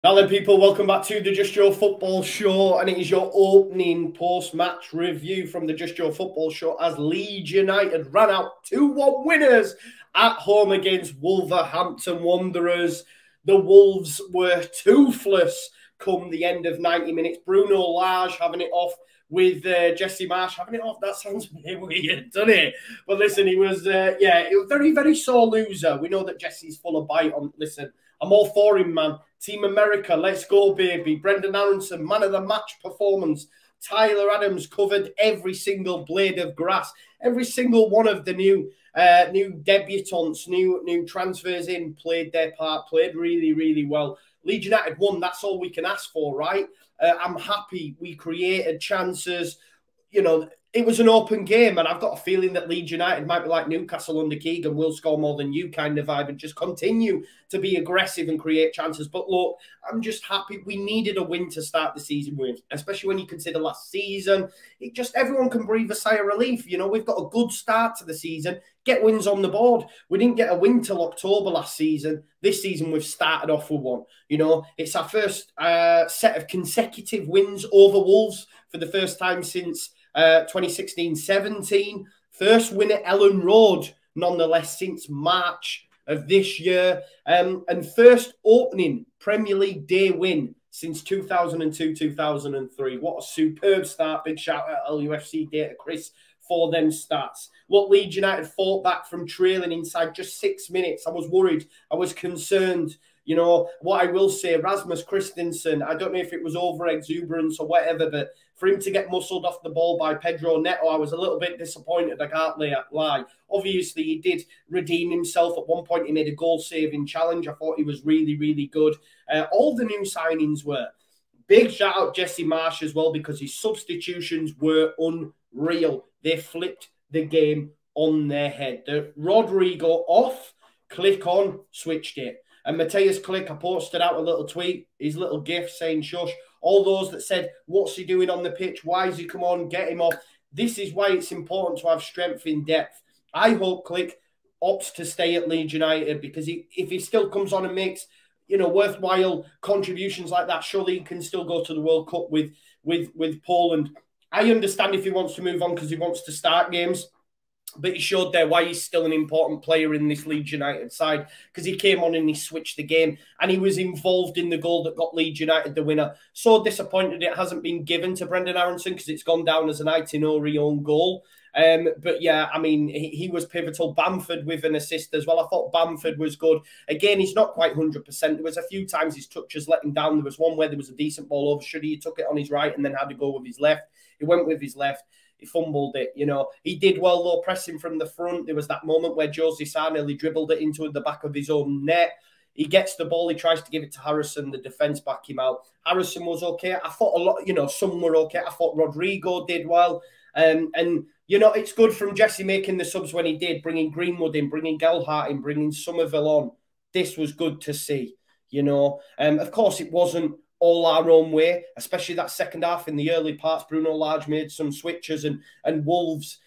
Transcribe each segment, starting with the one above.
Now then, people, welcome back to the Just Joe Football Show, and it is your opening post-match review from the Just Joe Football Show as Leeds United ran out 2-1 winners at home against Wolverhampton Wanderers. The Wolves were toothless come the end of 90 minutes. Bruno Lage having it off with Jesse Marsch having it off. That sounds a bit weird, doesn't it? But listen, he was, he was very, very sore loser. We know that Jesse's full of bite on. Listen, I'm all for him, man. Team America, let's go, baby. Brendan Aronson, man of the match performance. Tyler Adams covered every single blade of grass. Every single one of the new debutants, new transfers in, played their part, played really, really well. Leeds United won. That's all we can ask for, right? I'm happy we created chances. You know, it was an open game, and I've got a feeling that Leeds United might be like Newcastle under Keegan, will score more than you kind of vibe and just continue to be aggressive and create chances. But look, I'm just happy. We needed a win to start the season with, especially when you consider last season. It just, everyone can breathe a sigh of relief. You know, we've got a good start to the season. Get wins on the board. We didn't get a win till October last season. This season, we've started off with one. You know, it's our first set of consecutive wins over Wolves for the first time since 2016-17. First win at Ellen Road, nonetheless, since March of this year. And first opening Premier League day win since 2002-2003. What a superb start. Big shout out LUFC Data Chris for them stats. Look, Leeds United fought back from trailing inside just 6 minutes. I was worried. I was concerned. You know, what I will say, Rasmus Christensen, I don't know if it was over-exuberance or whatever, but for him to get muscled off the ball by Pedro Neto, I was a little bit disappointed, I can't lie. Obviously, he did redeem himself. At one point, he made a goal-saving challenge. I thought he was really, really good. All the new signings were. Big shout-out Jesse Marsch as well, because his substitutions were unreal. They flipped the game on their head. The Rodrigo off, click on, switched it. And Matthias Klick, I posted out a little tweet, his little gif saying shush. All those that said, what's he doing on the pitch? Why is he come on? Get him off. This is why it's important to have strength in depth. I hope Klick opts to stay at Leeds United, because if he still comes on and makes, you know, worthwhile contributions like that, surely he can still go to the World Cup with Poland. I understand if he wants to move on because he wants to start games. But he showed there why he's still an important player in this Leeds United side, because he came on and he switched the game and he was involved in the goal that got Leeds United the winner. So disappointed it hasn't been given to Brendan Aronson, because it's gone down as an Aitinori own goal. But yeah, I mean, he was pivotal. Bamford with an assist as well. I thought Bamford was good. Again, he's not quite 100%. There was a few times his touches let him down. There was one where there was a decent ball over. Should he took it on his right and then had to go with his left. He went with his left. He fumbled it, you know. He did well, though, pressing from the front. There was that moment where Jose Sarr nearly dribbled it into the back of his own net. He gets the ball. He tries to give it to Harrison. The defence back him out. Harrison was okay. I thought a lot, you know, some were okay. I thought Rodrigo did well. And, you know, it's good from Jesse making the subs when he did, bringing Greenwood in, bringing Gelhardt in, bringing Somerville on. This was good to see, you know. Of course, it wasn't all our own way, especially that second half. In the early parts, Bruno Lage made some switches and Wolves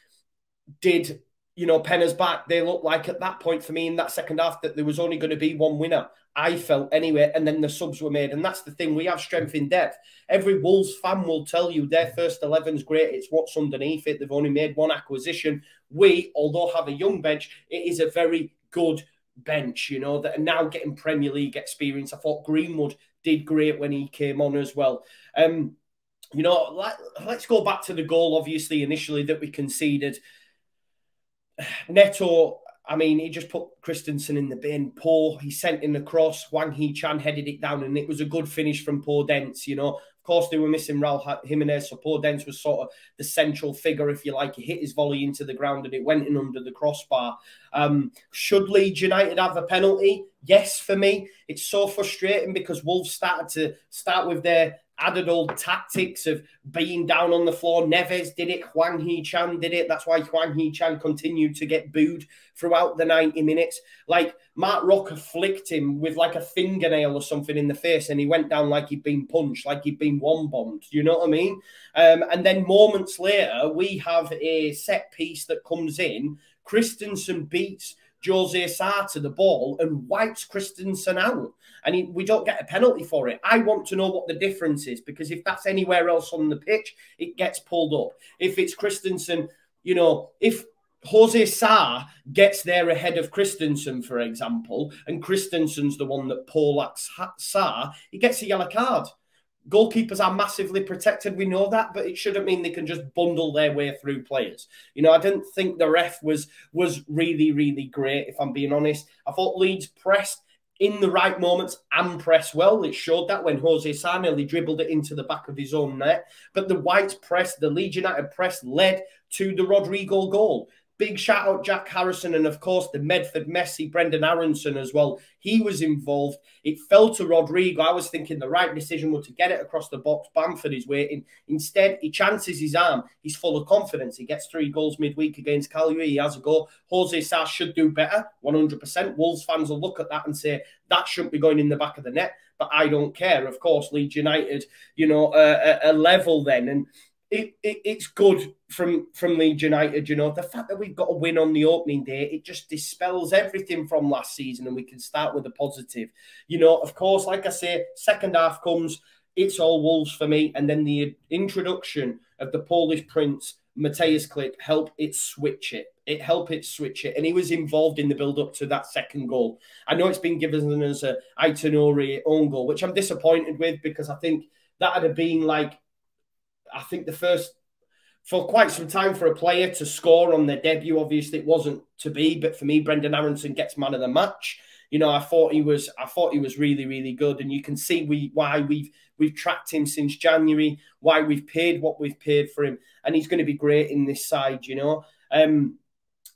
did, you know, pen us back. They looked like at that point for me in that second half that there was only going to be one winner. I felt anyway, and then the subs were made. And that's the thing, we have strength in depth. Every Wolves fan will tell you their first 11's great. It's what's underneath it. They've only made one acquisition. We, although have a young bench, it is a very good bench, you know, that are now getting Premier League experience. I thought Greenwood did great when he came on as well. You know, let's go back to the goal, obviously, initially that we conceded. Neto, I mean, he just put Christensen in the bin. Poor, he sent in the cross. Wang Hee-chan headed it down, and it was a good finish from Podence, you know. Of course, they were missing Raul Jimenez, so Podence was sort of the central figure, if you like. He hit his volley into the ground, and it went in under the crossbar. Should Leeds United have a penalty? Yes, for me. It's so frustrating because Wolves started to start with their added old tactics of being down on the floor. Neves did it. Hwang Hee-chan did it. That's why Hwang Hee-chan continued to get booed throughout the 90 minutes. Like, Mark Rocker flicked him with like a fingernail or something in the face, and he went down like he'd been punched, like he'd been one-bombed. You know what I mean? And then moments later, we have a set piece that comes in. Christensen beats Jose Sarr to the ball and wipes Christensen out. And we don't get a penalty for it. I want to know what the difference is, because if that's anywhere else on the pitch, it gets pulled up. If it's Christensen, you know, if Jose Sarr gets there ahead of Christensen, for example, and Christensen's the one that poleaxes Sarr, he gets a yellow card. Goalkeepers are massively protected. We know that, but it shouldn't mean they can just bundle their way through players. You know, I didn't think the ref was really, really great, if I'm being honest. I thought Leeds pressed in the right moments and pressed well. It showed that when Jose Sarr nearly dribbled it into the back of his own net. But the Whites press, the Leeds United press, led to the Rodrigo goal. Big shout out Jack Harrison, and of course the Medford Messi, Brendan Aronson as well. He was involved. It fell to Rodrigo. I was thinking the right decision was to get it across the box. Bamford is waiting. Instead, he chances his arm. He's full of confidence. He gets 3 goals midweek against Cagliari. He has a goal. Jose Sarr should do better, 100%. Wolves fans will look at that and say, that shouldn't be going in the back of the net. But I don't care. Of course, Leeds United, you know, a level then. And it's good from Leeds United, you know. The fact that we've got a win on the opening day, it just dispels everything from last season, and we can start with a positive. You know, of course, like I say, second half comes, it's all Wolves for me, and then the introduction of the Polish prince, Mateusz Klich, helped it switch it. It helped it switch it, and he was involved in the build-up to that second goal. I know it's been given as a Aitonori own goal, which I'm disappointed with, because I think that would have been like, I think the first, for quite some time for a player to score on their debut. Obviously, it wasn't to be, but for me, Brendan Aronson gets man of the match. You know, I thought he was really, really good, and you can see why we've tracked him since January, why we've paid what we've paid for him, and he's going to be great in this side. You know,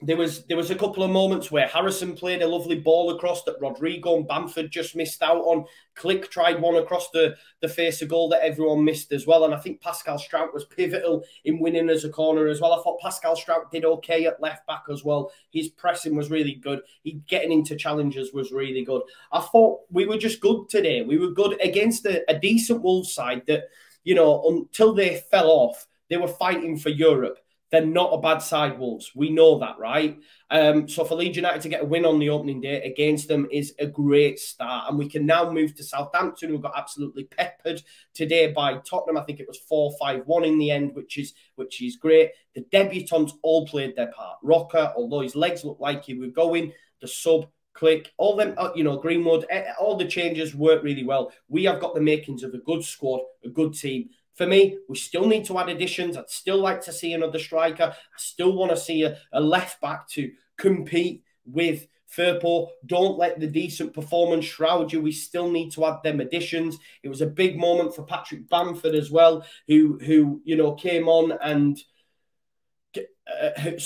there was a couple of moments where Harrison played a lovely ball across that Rodrigo and Bamford just missed out on. Klich tried one across the face of goal that everyone missed as well. And I think Pascal Strout was pivotal in winning as a corner as well. I thought Pascal Strout did okay at left back as well. His pressing was really good. He getting into challenges was really good. I thought we were just good today. We were good against a decent Wolves side that, you know, until they fell off, they were fighting for Europe. They're not a bad side, Wolves. We know that, right? So for Leeds United to get a win on the opening day against them is a great start. And we can now move to Southampton, who got absolutely peppered today by Tottenham. I think it was 4-5-1 in the end, which is great. The debutants all played their part. Roca, although his legs looked like he was going, the sub, Klich, all them, you know, Greenwood, all the changes worked really well. We have got the makings of a good squad, a good team. For me, we still need to add additions. I'd still like to see another striker. I still want to see a left back to compete with Firpo. Don't let the decent performance shroud you. We still need to add them additions. It was a big moment for Patrick Bamford as well, who you know, came on and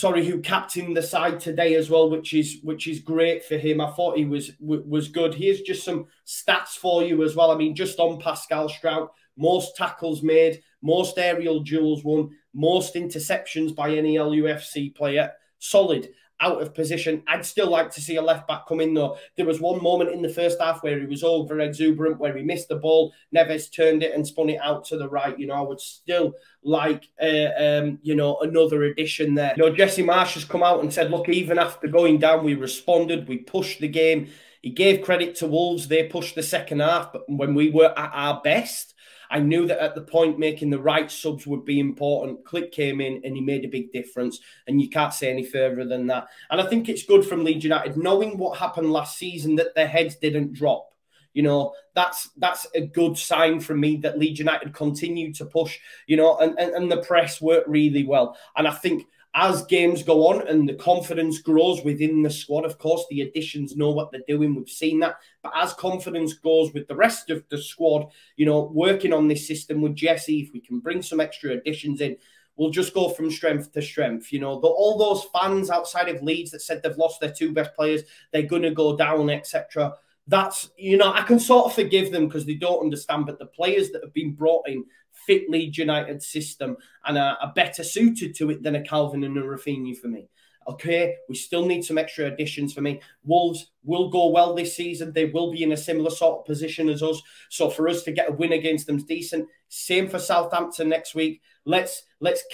who captained the side today as well, which is great for him. I thought he was good. Here's just some stats for you as well. I mean, just on Pascal Strout, most tackles made, most aerial duels won, most interceptions by any LUFC player. Solid. Out of position. I'd still like to see a left back come in though. There was one moment in the first half where he was over exuberant, where he missed the ball. Neves turned it and spun it out to the right. You know, I would still like, you know, another addition there. You know, Jesse Marsh has come out and said, look, even after going down, we responded, we pushed the game. He gave credit to Wolves. They pushed the second half, but when we were at our best, I knew that at the point making the right subs would be important. Klich came in and he made a big difference, and you can't say any further than that. And I think it's good from Leeds United, knowing what happened last season, that their heads didn't drop. You know, that's a good sign from me that Leeds United continue to push, you know, and the press worked really well. And I think as games go on and the confidence grows within the squad, of course, the additions know what they're doing. We've seen that. But as confidence goes with the rest of the squad, you know, working on this system with Jesse, if we can bring some extra additions in, we'll just go from strength to strength. You know, all those fans outside of Leeds that said they've lost their 2 best players, they're going to go down, etc. That's, you know, I can sort of forgive them because they don't understand. But the players that have been brought in fit Leeds United system and are better suited to it than a Calvin and a Rafinha for me. Okay, we still need some extra additions for me. Wolves will go well this season. They will be in a similar sort of position as us. So for us to get a win against them is decent. Same for Southampton next week. Let's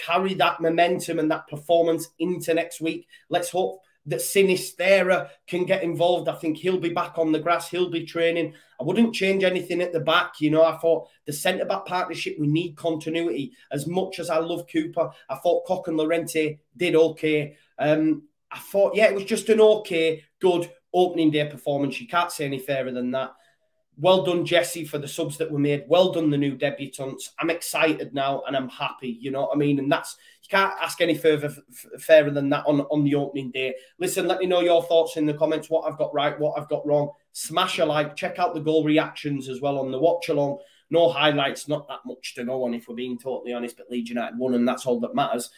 carry that momentum and that performance into next week. Let's hope that Sinistera can get involved. I think he'll be back on the grass. He'll be training. I wouldn't change anything at the back. You know, I thought the centre-back partnership, we need continuity. As much as I love Cooper, I thought Koch and Llorente did okay. I thought, yeah, it was just an okay, good opening day performance. You can't say any fairer than that. Well done, Jesse, for the subs that were made. Well done, the new debutants. I'm excited now and I'm happy, you know what I mean? And that's, you can't ask any fairer than that on the opening day. Listen, let me know your thoughts in the comments, what I've got right, what I've got wrong. Smash a like, check out the goal reactions as well on the watch along. No highlights, not that much to go on if we're being totally honest, but Leeds United won and that's all that matters.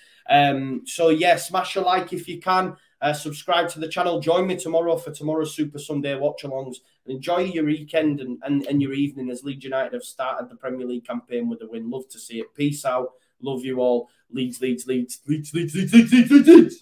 So yeah, smash a like if you can. Subscribe to the channel. Join me tomorrow for tomorrow's Super Sunday watch-alongs. Enjoy your weekend and your evening as Leeds United have started the Premier League campaign with a win. Love to see it. Peace out. Love you all. Leeds, Leeds, Leeds, Leeds, Leeds, Leeds, Leeds, Leeds, Leeds.